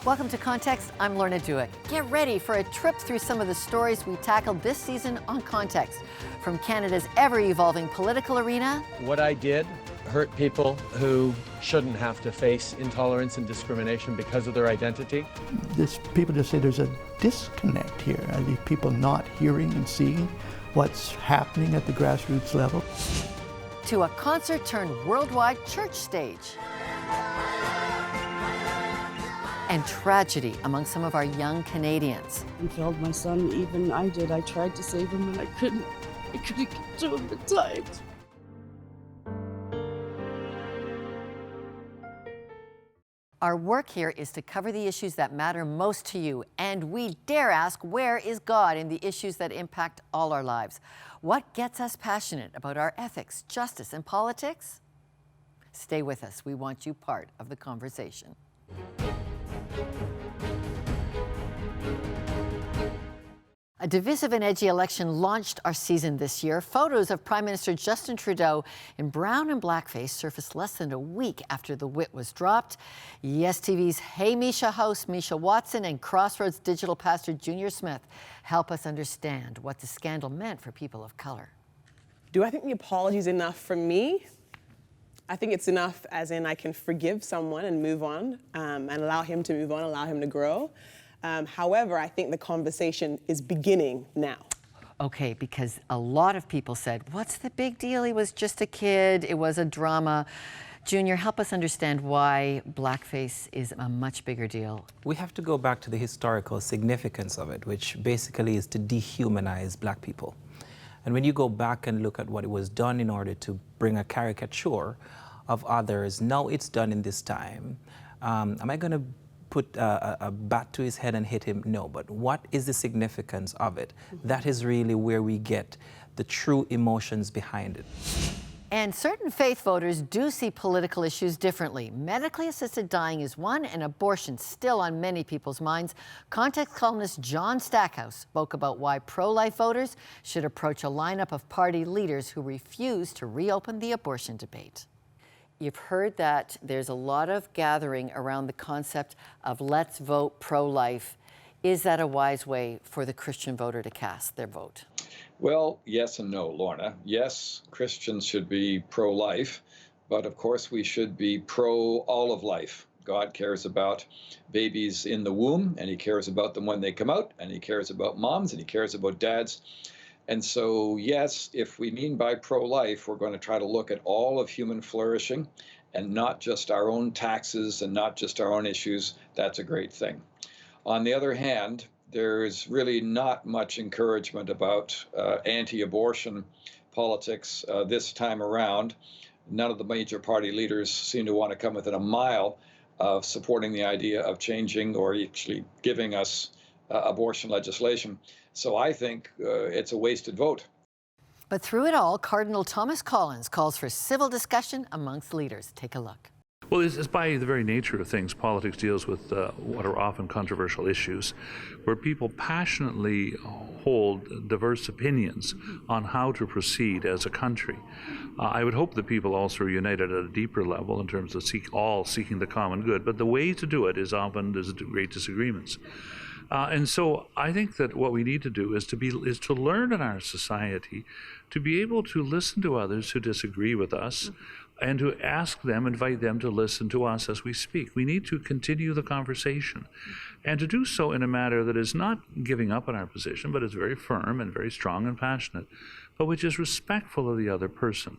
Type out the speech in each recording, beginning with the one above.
Welcome to Context. I'm Lorna Dewick. Get ready for a trip through some of the stories we tackled this season on Context. From Canada's ever-evolving political arena. What I did hurt people who shouldn't have to face intolerance and discrimination because of their identity. People just say there's a disconnect here. Are these people not hearing and seeing what's happening at the grassroots level? To a concert turned worldwide church stage. And tragedy among some of our young Canadians. He failed my son, even I did. I tried to save him and I couldn't get to him in time. Our work here is to cover the issues that matter most to you, and we dare ask, where is God in the issues that impact all our lives? What gets us passionate about our ethics, justice, and politics? Stay with us. We want you part of the conversation. A divisive and edgy election launched our season this year. Photos of Prime Minister Justin Trudeau in brown and blackface surfaced less than a week after the wit was dropped. Yes TV's Hey Misha host Misha Watson and Crossroads digital pastor Junior Smith help us understand what the scandal meant for people of color. Do I think the apology is enough for me? I think it's enough as in I can forgive someone and move on and allow him to move on, allow him to grow. However, I think the conversation is beginning now. Okay, because a lot of people said, what's the big deal? He was just a kid. It was a drama. Junior, help us understand why blackface is a much bigger deal. We have to go back to the historical significance of it, which basically is to dehumanize black people. And when you go back and look at what it was done in order to bring a caricature of others, now it's done in this time. Am I going to put a bat to his head and hit him? No, but what is the significance of it? That is really where we get the true emotions behind it. And certain faith voters do see political issues differently. Medically assisted dying is one, and abortion still on many people's minds. Context columnist John Stackhouse spoke about why pro-life voters should approach a lineup of party leaders who refuse to reopen the abortion debate. You've heard that there's a lot of gathering around the concept of let's vote pro-life. Is that a wise way for the Christian voter to cast their vote? Well, yes and no, Lorna. Yes, Christians should be pro-life, but of course we should be pro all of life. God cares about babies in the womb, and he cares about them when they come out, and he cares about moms, and he cares about dads. And so, yes, if we mean by pro-life, we're going to try to look at all of human flourishing and not just our own taxes and not just our own issues. That's a great thing. On the other hand, there's really not much encouragement about anti-abortion politics this time around. None of the major party leaders seem to want to come within a mile of supporting the idea of changing or actually giving us abortion legislation. So I think it's a wasted vote. But through it all, Cardinal Thomas Collins calls for civil discussion amongst leaders. Take a look. Well, it's by the very nature of things, politics deals with what are often controversial issues, where people passionately hold diverse opinions on how to proceed as a country. I would hope that people also are united at a deeper level in terms of seeking the common good, but the way to do it is often there's great disagreements. And so I think that what we need to do is to learn in our society to be able to listen to others who disagree with us and to ask them, invite them to listen to us as we speak. We need to continue the conversation and to do so in a manner that is not giving up on our position, but is very firm and very strong and passionate, but which is respectful of the other person.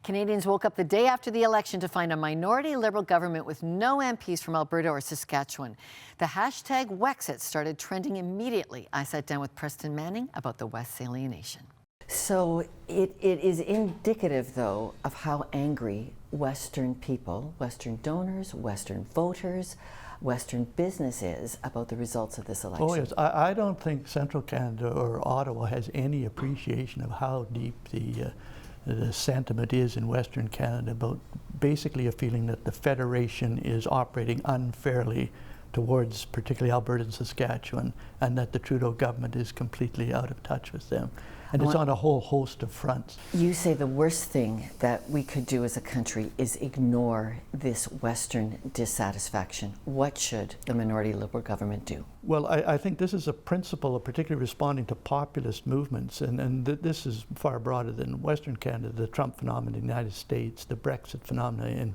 Canadians woke up the day after the election to find a minority Liberal government with no MPs from Alberta or Saskatchewan. The hashtag Wexit started trending immediately. I sat down with Preston Manning about the West's alienation. So it is indicative, though, of how angry Western people, Western donors, Western voters, Western business is about the results of this election. Oh yes, I don't think Central Canada or Ottawa has any appreciation of how deep the sentiment is in Western Canada about basically a feeling that the Federation is operating unfairly towards particularly Alberta and Saskatchewan, and that the Trudeau government is completely out of touch with them. And it's on a whole host of fronts. You say the worst thing that we could do as a country is ignore this Western dissatisfaction. What should the minority Liberal government do? Well, I think this is a principle of particularly responding to populist movements, and this is far broader than Western Canada, the Trump phenomenon in the United States, the Brexit phenomena in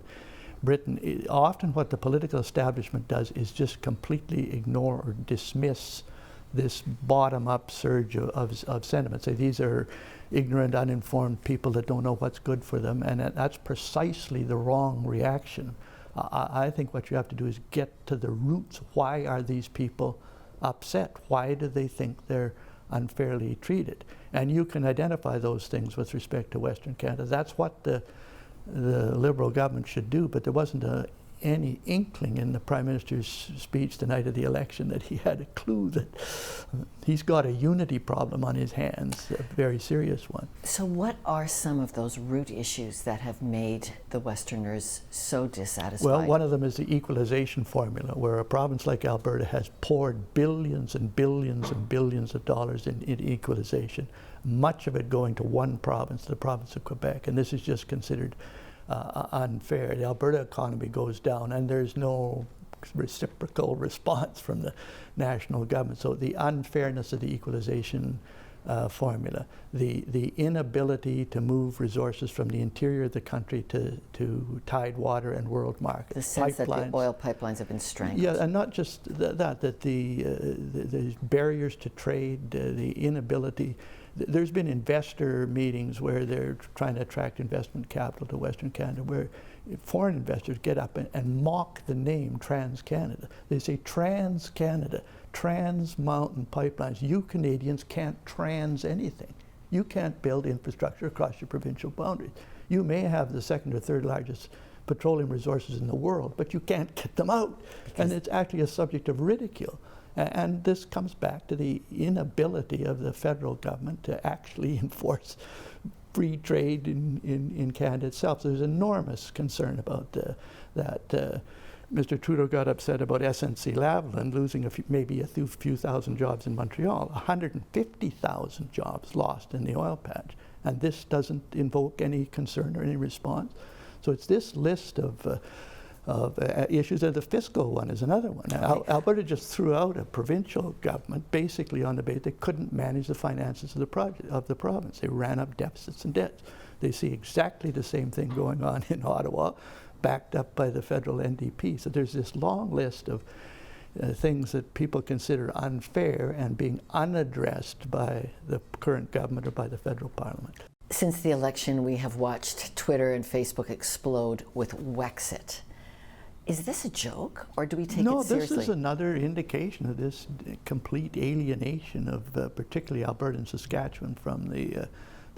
Britain. Often what the political establishment does is just completely ignore or dismiss this bottom-up surge of sentiment. Say these are ignorant, uninformed people that don't know what's good for them, and that's precisely the wrong reaction. I think what you have to do is get to the roots. Why are these people upset? Why do they think they're unfairly treated? And you can identify those things with respect to Western Canada. That's what the Liberal government should do, but there wasn't any inkling in the Prime Minister's speech the night of the election that he had a clue that he's got a unity problem on his hands, a very serious one. So what are some of those root issues that have made the Westerners so dissatisfied? Well, one of them is the equalization formula, where a province like Alberta has poured billions and billions and billions of dollars in equalization, much of it going to one province, the province of Quebec, and this is just considered unfair. The Alberta economy goes down and there's no reciprocal response from the national government. So the unfairness of the equalization formula, the inability to move resources from the interior of the country to tidewater and world markets. The sense that the oil pipelines have been strangled. Yeah, and not just that the barriers to trade, the inability. There's been investor meetings where they're trying to attract investment capital to Western Canada, where foreign investors get up and mock the name Trans-Canada. They say Trans-Canada, trans-mountain pipelines. You Canadians can't trans anything. You can't build infrastructure across your provincial boundaries. You may have the second or third largest petroleum resources in the world, but you can't get them out. And it's actually a subject of ridicule. And this comes back to the inability of the federal government to actually enforce free trade in Canada itself. So there's enormous concern about that. Mr. Trudeau got upset about SNC-Lavalin losing maybe a few thousand jobs in Montreal, 150,000 jobs lost in the oil patch. And this doesn't invoke any concern or any response. So it's this list of issues, and the fiscal one is another one. Alberta just threw out a provincial government basically on the basis they couldn't manage the finances of the province. They ran up deficits and debts. They see exactly the same thing going on in Ottawa, backed up by the federal NDP. So there's this long list of things that people consider unfair and being unaddressed by the current government or by the federal parliament. Since the election, we have watched Twitter and Facebook explode with Wexit. Is this a joke, or do we take it seriously? No, this is another indication of this complete alienation of particularly Alberta and Saskatchewan from the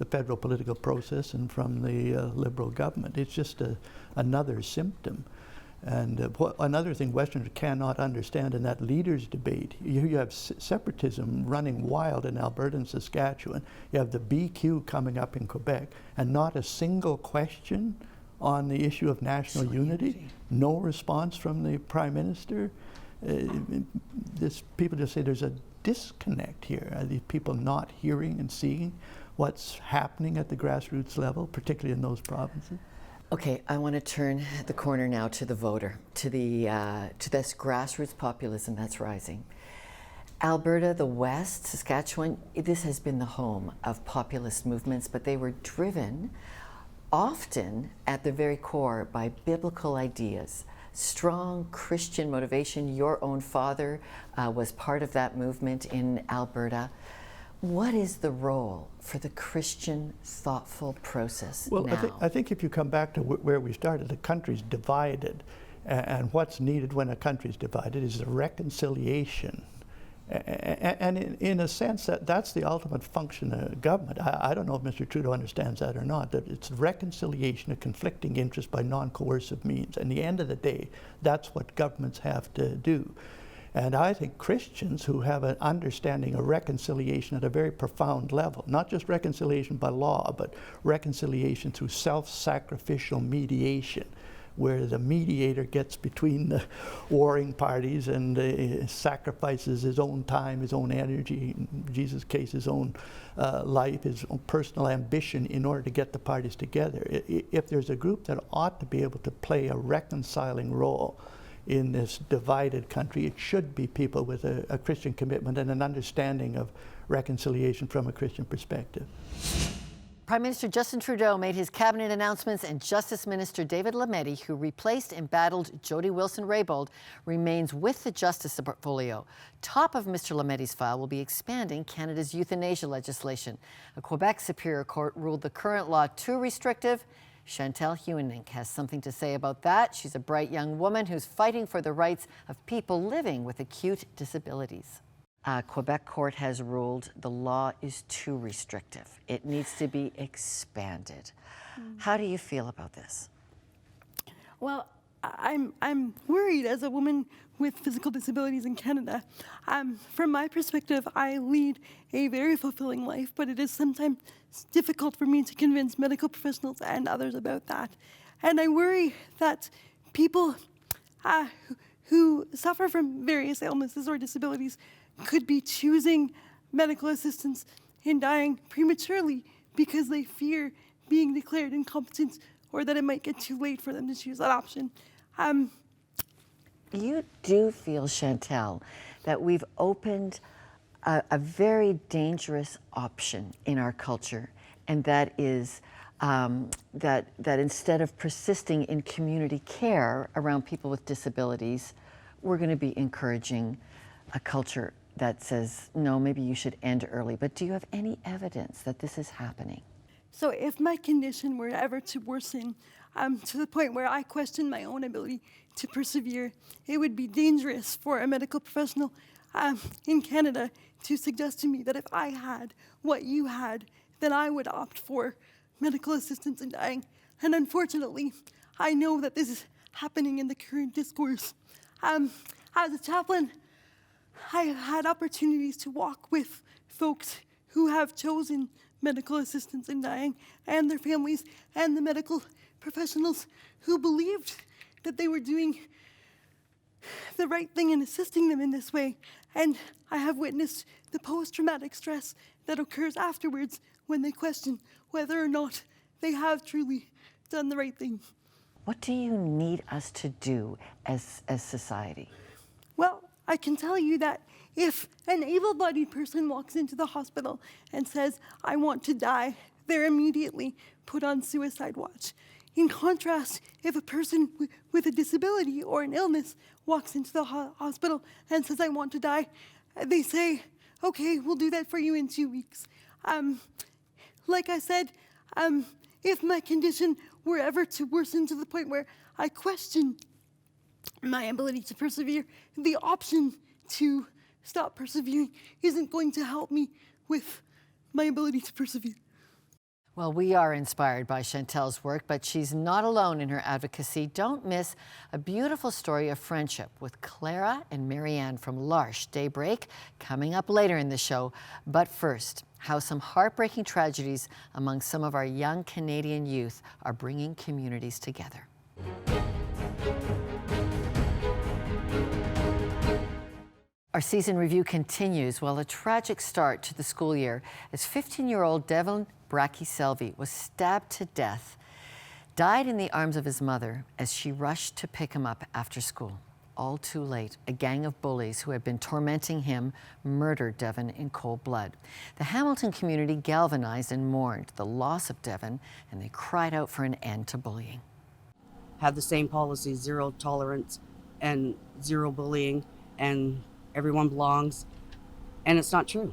federal political process and from the Liberal government. It's just another symptom. And another thing Westerners cannot understand in that leaders debate, you have separatism running wild in Alberta and Saskatchewan. You have the BQ coming up in Quebec, and not a single question on the issue of national unity. No response from the Prime Minister. People just say there's a disconnect here. Are these people not hearing and seeing what's happening at the grassroots level, particularly in those provinces? Okay, I want to turn the corner now to the voter, to this grassroots populism that's rising. Alberta, the West, Saskatchewan, this has been the home of populist movements, but they were driven often at the very core by biblical ideas, strong Christian motivation. Your own father was part of that movement in Alberta. What is the role for the Christian thoughtful process now? Well, I think if you come back to where we started, the country's divided, and what's needed when a country's divided is a reconciliation. And in a sense, that's the ultimate function of government. I don't know if Mr. Trudeau understands that or not, that it's reconciliation of conflicting interests by non-coercive means. And at the end of the day, that's what governments have to do. And I think Christians who have an understanding of reconciliation at a very profound level, not just reconciliation by law, but reconciliation through self-sacrificial mediation, where the mediator gets between the warring parties and sacrifices his own time, his own energy, in Jesus' case, his own life, his own personal ambition in order to get the parties together. If there's a group that ought to be able to play a reconciling role in this divided country, it should be people with a Christian commitment and an understanding of reconciliation from a Christian perspective. Prime Minister Justin Trudeau made his cabinet announcements, and Justice Minister David Lametti, who replaced embattled Jody Wilson-Raybould, remains with the Justice portfolio. Top of Mr. Lametti's file will be expanding Canada's euthanasia legislation. A Quebec Superior Court ruled the current law too restrictive. Chantal Huenink has something to say about that. She's a bright young woman who's fighting for the rights of people living with acute disabilities. Quebec court has ruled the law is too restrictive. It needs to be expanded. How do you feel about this? Well, I'm worried as a woman with physical disabilities in Canada. From my perspective, I lead a very fulfilling life, but it is sometimes difficult for me to convince medical professionals and others about that. And I worry that people who suffer from various illnesses or disabilities could be choosing medical assistance in dying prematurely because they fear being declared incompetent or that it might get too late for them to choose that option. You do feel, Chantal, that we've opened a very dangerous option in our culture, and that is that instead of persisting in community care around people with disabilities, we're going to be encouraging a culture that says, no, maybe you should end early. But do you have any evidence that this is happening? So if my condition were ever to worsen to the point where I question my own ability to persevere, it would be dangerous for a medical professional in Canada to suggest to me that if I had what you had, then I would opt for medical assistance in dying. And unfortunately, I know that this is happening in the current discourse. As a chaplain, I have had opportunities to walk with folks who have chosen medical assistance in dying, and their families, and the medical professionals who believed that they were doing the right thing in assisting them in this way. And I have witnessed the post-traumatic stress that occurs afterwards when they question whether or not they have truly done the right thing. What do you need us to do as society? Well, I can tell you that if an able-bodied person walks into the hospital and says, I want to die, they're immediately put on suicide watch. In contrast, if a person with a disability or an illness walks into the hospital and says, I want to die, they say, okay, we'll do that for you in 2 weeks. Like I said, if my condition were ever to worsen to the point where I question my ability to persevere, the option to stop persevering isn't going to help me with my ability to persevere. Well, we are inspired by Chantal's work, but she's not alone in her advocacy. Don't miss a beautiful story of friendship with Clara and Marianne from L'Arche Daybreak coming up later in the show. But first, how some heartbreaking tragedies among some of our young Canadian youth are bringing communities together. Our season review continues. Well, a tragic start to the school year as 15-year-old Devin Selvi was stabbed to death, died in the arms of his mother as she rushed to pick him up after school. All too late, a gang of bullies who had been tormenting him murdered Devin in cold blood. The Hamilton community galvanized and mourned the loss of Devin, and they cried out for an end to bullying. Have the same policies, zero tolerance and zero bullying, and everyone belongs, and it's not true.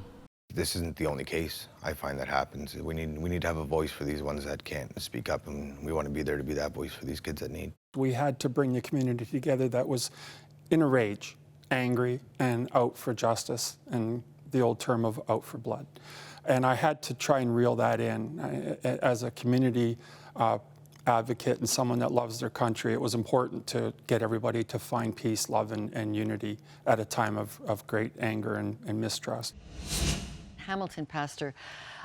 This isn't the only case. I find that happens. We need to have a voice for these ones that can't speak up, and we want to be there to be that voice for these kids that need. We had to bring the community together that was in a rage, angry, and out for justice, and the old term of out for blood. And I had to try and reel that in. As a community advocate and someone that loves their country, it was important to get everybody to find peace, love, and unity at a time of great anger and mistrust. Hamilton pastor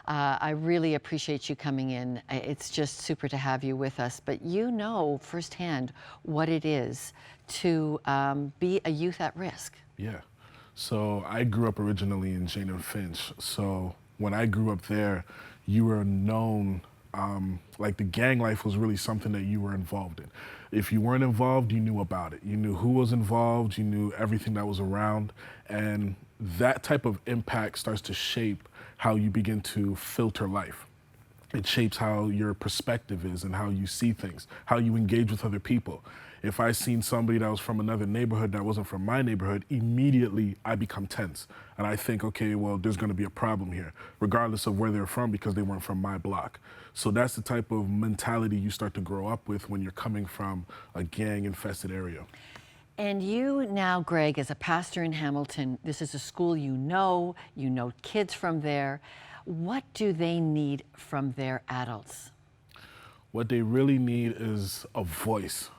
I really appreciate you coming in. It's just super to have you with us. But you know firsthand what it is to be a youth at risk. Yeah. So I grew up originally in Jane and Finch. So when I grew up there, you were known, like the gang life was really something that you were involved in. If you weren't involved, you knew about it. You knew who was involved, you knew everything that was around, and that type of impact starts to shape how you begin to filter life. It shapes how your perspective is and how you see things, how you engage with other people. If I seen somebody that was from another neighborhood that wasn't from my neighborhood, immediately I become tense. And I think, okay, well, there's gonna be a problem here, regardless of where they're from, because they weren't from my block. So that's the type of mentality you start to grow up with when you're coming from a gang-infested area. And you now, Greg, as a pastor in Hamilton, this is a school you know kids from there. What do they need from their adults? What they really need is a voice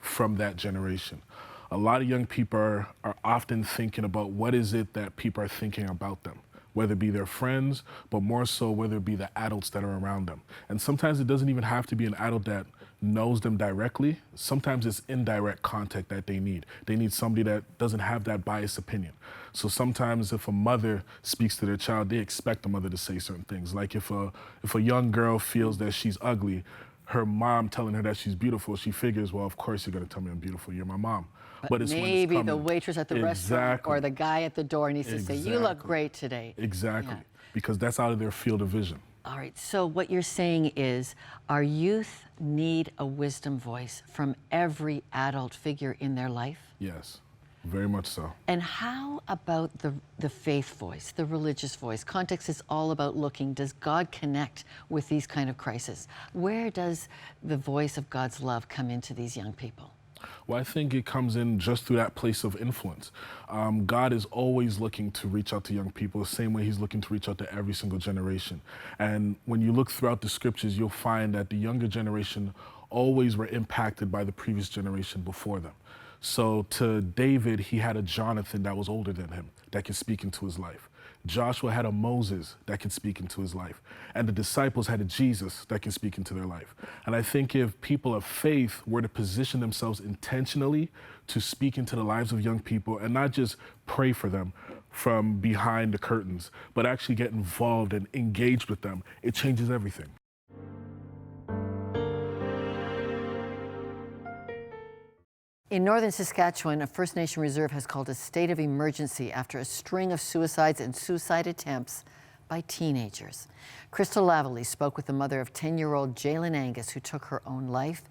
from that generation. A lot of young people are often thinking about what is it that people are thinking about them, whether it be their friends, but more so whether it be the adults that are around them. And sometimes it doesn't even have to be an adult that knows them directly. Sometimes it's indirect contact that they need. They need somebody that doesn't have that biased opinion. So sometimes if a mother speaks to their child, they expect the mother to say certain things. Like if a young girl feels that she's ugly, her mom telling her that she's beautiful, she figures, well, of course you're gonna tell me I'm beautiful, you're my mom. But it's maybe the waitress at the restaurant or the guy at the door needs to say, you look great today. Exactly, because that's out of their field of vision. All right, so what you're saying is our youth need a wisdom voice from every adult figure in their life? Yes, very much so. And how about the faith voice, the religious voice? Context is all about looking. Does God connect with these kind of crises? Where does the voice of God's love come into these young people? Well, I think it comes in just through that place of influence. God is always looking to reach out to young people the same way he's looking to reach out to every single generation. And when you look throughout the scriptures, you'll find that the younger generation always were impacted by the previous generation before them. So to David, he had a Jonathan that was older than him that could speak into his life. Joshua had a Moses that could speak into his life. And the disciples had a Jesus that can speak into their life. And I think if people of faith were to position themselves intentionally to speak into the lives of young people and not just pray for them from behind the curtains, but actually get involved and engage with them, it changes everything. In northern Saskatchewan, a First Nation reserve has called a state of emergency after a string of suicides and suicide attempts by teenagers. Crystal Lavallee spoke with the mother of 10-year-old Jalen Angus, who took her own life,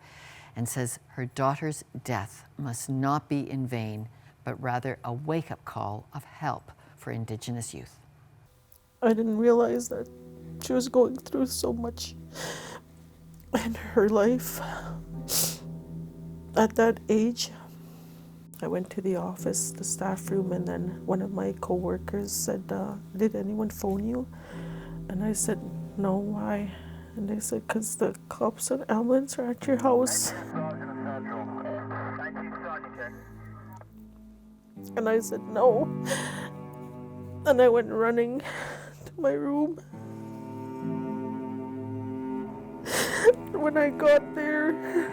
and says her daughter's death must not be in vain, but rather a wake-up call of help for Indigenous youth. I didn't realize that she was going through so much in her life. At that age, I went to the office, the staff room, and then one of my coworkers said, did anyone phone you? And I said, no, why? And they said, because the cops and ambulance are at your house. And I said, no. And I went running to my room. When I got there,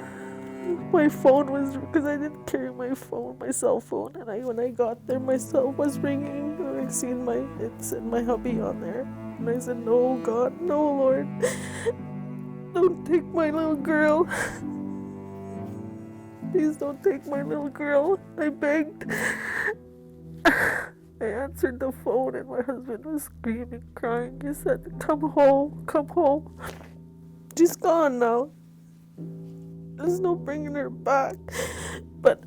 my phone was, because I didn't carry my phone, my cell phone, and when I got there, my cell was ringing, and I seen it said my hubby on there, and I said, no, God, no, Lord, don't take my little girl. Please don't take my little girl. I begged. I answered the phone, and my husband was screaming, crying. He said, come home, come home. She's gone now. There's no bringing her back. But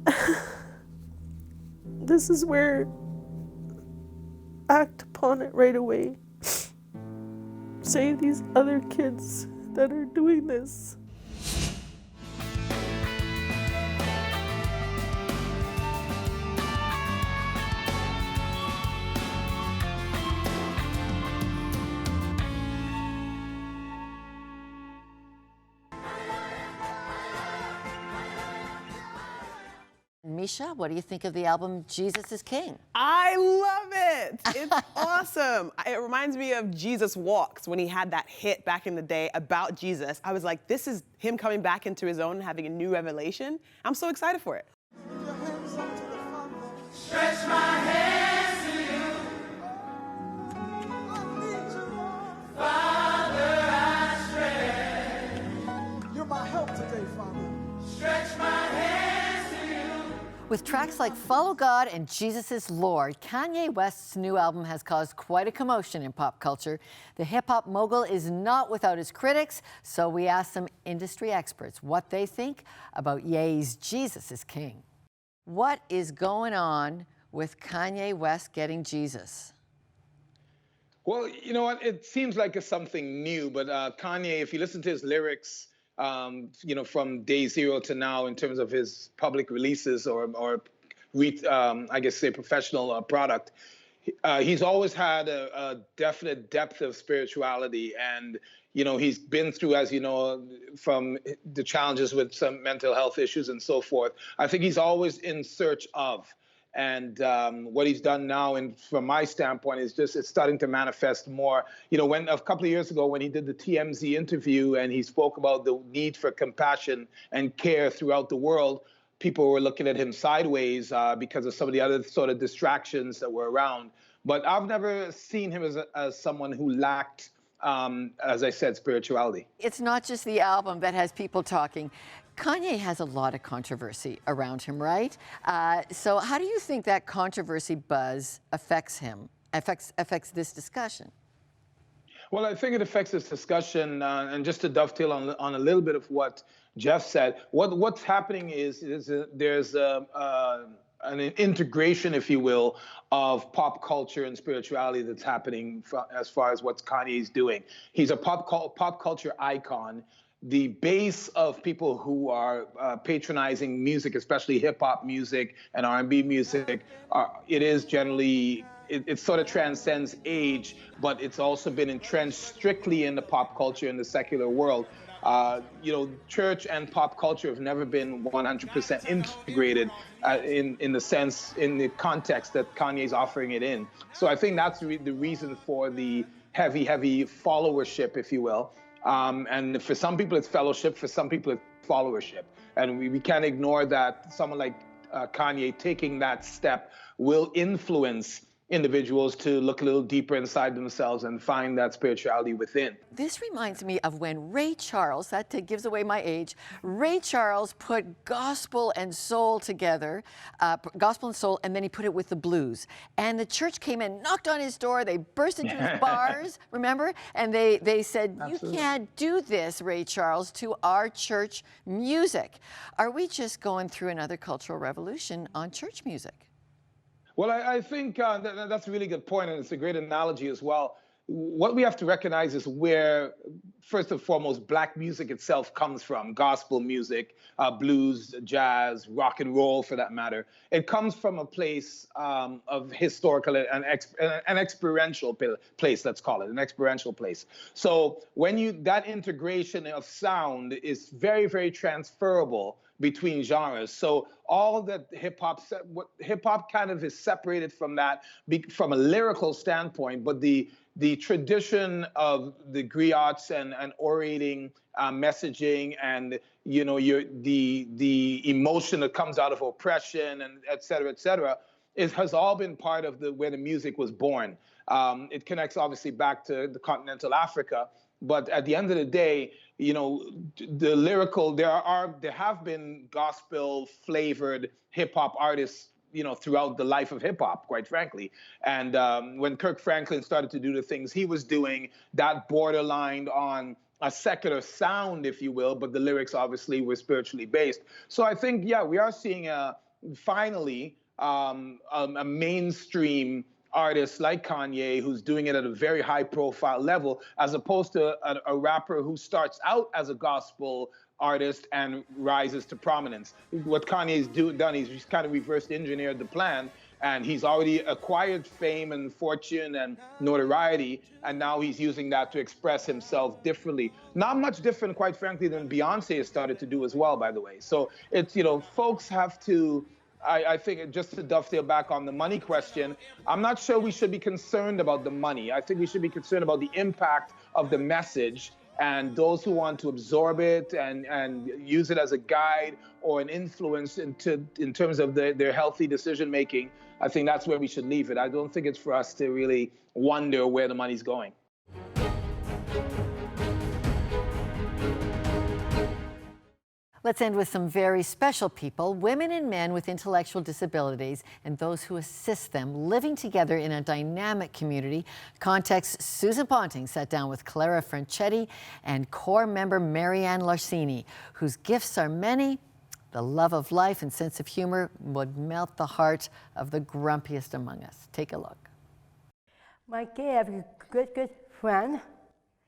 this is where act upon it right away. Save these other kids that are doing this. Misha, what do you think of the album Jesus is King? I love it. It's awesome. It reminds me of Jesus Walks when he had that hit back in the day about Jesus. I was like, this is him coming back into his own and having a new revelation. I'm so excited for it. Stretch my hands to you. Father, I stretch. You're my help today, Father. Stretch my hands to you. With tracks like Follow God and Jesus is Lord, Kanye West's new album has caused quite a commotion in pop culture. The hip-hop mogul is not without his critics, so we asked some industry experts what they think about Ye's Jesus is King. What is going on with Kanye West getting Jesus? Well, you know what? It seems like it's something new, but Kanye, if you listen to his lyrics, you know, from day zero to now, in terms of his public releases or I guess say professional product, he's always had a definite depth of spirituality, and you know, he's been through, as you know, from the challenges with some mental health issues and so forth. I think he's always in search of. And what he's done now, and from my standpoint, is just it's starting to manifest more. You know, when a couple of years ago, when he did the TMZ interview and he spoke about the need for compassion and care throughout the world, people were looking at him sideways because of some of the other sort of distractions that were around. But I've never seen him as someone who lacked, as I said, spirituality. It's not just the album that has people talking. Kanye has a lot of controversy around him, right? So how do you think that controversy buzz affects him, affects this discussion? Well, I think it affects this discussion, and just to dovetail on a little bit of what Jeff said, what's happening is there's an integration, if you will, of pop culture and spirituality that's happening as far as what Kanye's doing. He's a pop culture icon. The base of people who are patronizing music, especially hip-hop music and R&B music, it is generally, it sort of transcends age, but it's also been entrenched strictly in the pop culture in the secular world. You know, church and pop culture have never been 100% integrated in the sense, in the context that Kanye's offering it in. So I think that's the reason for the heavy followership, if you will. And for some people it's fellowship, for some people it's followership. And we can't ignore that someone like Kanye taking that step will influence individuals to look a little deeper inside themselves and find that spirituality within. This reminds me of when Ray Charles, that gives away my age, Ray Charles put gospel and soul together, gospel and soul, and then he put it with the blues. And the church came in, knocked on his door, they burst into his bars, remember? And they said, Absolutely. You can't do this, Ray Charles, to our church music. Are we just going through another cultural revolution on church music? Well, I think that's a really good point, and it's a great analogy as well. What we have to recognize is where, first and foremost, black music itself comes from. Gospel music, blues, jazz, rock and roll, for that matter. It comes from a place of historical and an experiential place, let's call it, an experiential place. So when that integration of sound is very, very transferable between genres. So all that hip hop kind of is separated from that from a lyrical standpoint, but the tradition of the griots and orating, messaging, and you know the emotion that comes out of oppression and et cetera, has all been part of where the music was born. It connects obviously back to the continental Africa, but at the end of the day, you know, the lyrical, there have been gospel flavored hip hop artists, you know, throughout the life of hip hop, quite frankly. And when Kirk Franklin started to do the things he was doing, that borderlined on a secular sound, if you will, but the lyrics obviously were spiritually based. So I think, yeah, we are seeing finally a mainstream artist like Kanye who's doing it at a very high profile level, as opposed to a rapper who starts out as a gospel artist and rises to prominence. What Kanye's done, he's kind of reverse engineered the plan, and he's already acquired fame and fortune and notoriety, and now he's using that to express himself differently. Not much different, quite frankly, than Beyonce has started to do as well, by the way. So it's, you know, folks have to I think just to dovetail back on the money question, I'm not sure we should be concerned about the money. I think we should be concerned about the impact of the message and those who want to absorb it and use it as a guide or an influence in terms of their healthy decision making. I think that's where we should leave it. I don't think it's for us to really wonder where the money's going. Let's end with some very special people, women and men with intellectual disabilities and those who assist them living together in a dynamic community. Context Susan Ponting sat down with Clara Franchetti and core member Marianne Larsini, whose gifts are many. The love of life and sense of humor would melt the heart of the grumpiest among us. Take a look. My good friend.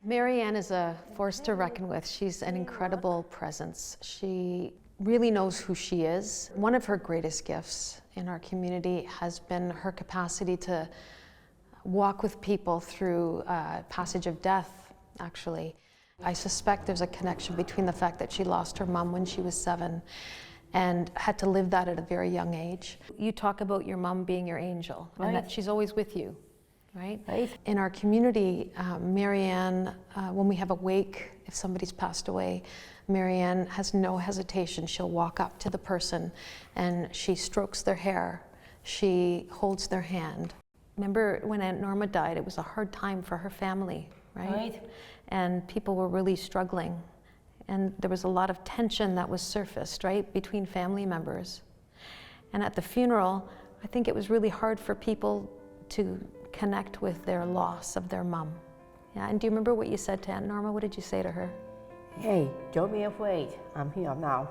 Marianne is a force to reckon with. She's an incredible presence. She really knows who she is. One of her greatest gifts in our community has been her capacity to walk with people through a passage of death, actually. I suspect there's a connection between the fact that she lost her mom when she was 7 and had to live that at a very young age. You talk about your mom being your angel, right, and that she's always with you. Right? In our community, Marianne, when we have a wake, if somebody's passed away, Marianne has no hesitation. She'll walk up to the person and she strokes their hair. She holds their hand. Remember when Aunt Norma died, it was a hard time for her family, right? And people were really struggling. And there was a lot of tension that was surfaced, right, between family members. And at the funeral, I think it was really hard for people to connect with their loss of their mom. Yeah, and do you remember what you said to Aunt Norma? What did you say to her? Hey, don't be afraid. I'm here now.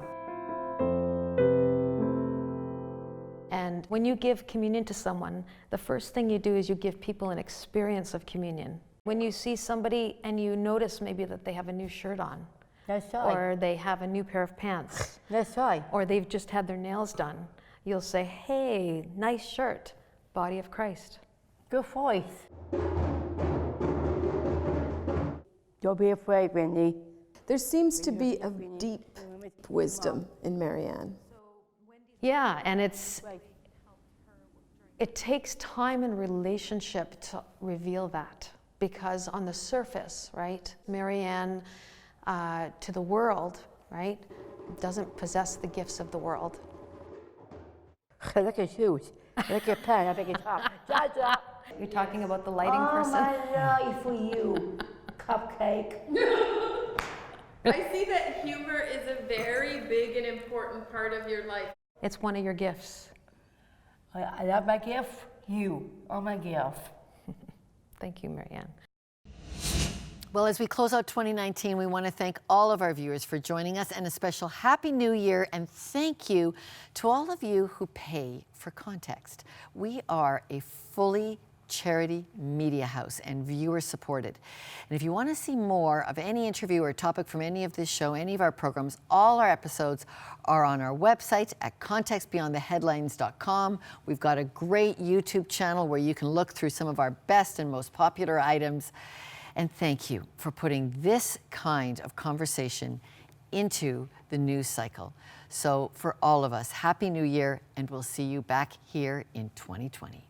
And when you give communion to someone, the first thing you do is you give people an experience of communion. When you see somebody and you notice maybe that they have a new shirt on, that's right, or they have a new pair of pants, that's right, or they've just had their nails done, you'll say, hey, nice shirt, body of Christ. Good voice. Don't be afraid, Wendy. There seems to be a deep wisdom in Marianne. Yeah, and it takes time and relationship to reveal that, because on the surface, right, Marianne to the world, right, doesn't possess the gifts of the world. Look at shoes. Look at pen. I think it's hot. You're talking about the lighting person? Oh, my love for you, cupcake. I see that humor is a very big and important part of your life. It's one of your gifts. I love my gift. You are my gift. Thank you, Marianne. Well, as we close out 2019, we want to thank all of our viewers for joining us, and a special Happy New Year, and thank you to all of you who pay for context. We are a fully charity media house and viewer supported. And if you want to see more of any interview or topic from any of this show, any of our programs, all our episodes are on our website at contextbeyondtheheadlines.com. We've got a great YouTube channel where you can look through some of our best and most popular items. And thank you for putting this kind of conversation into the news cycle. So for all of us, Happy New Year, and we'll see you back here in 2020.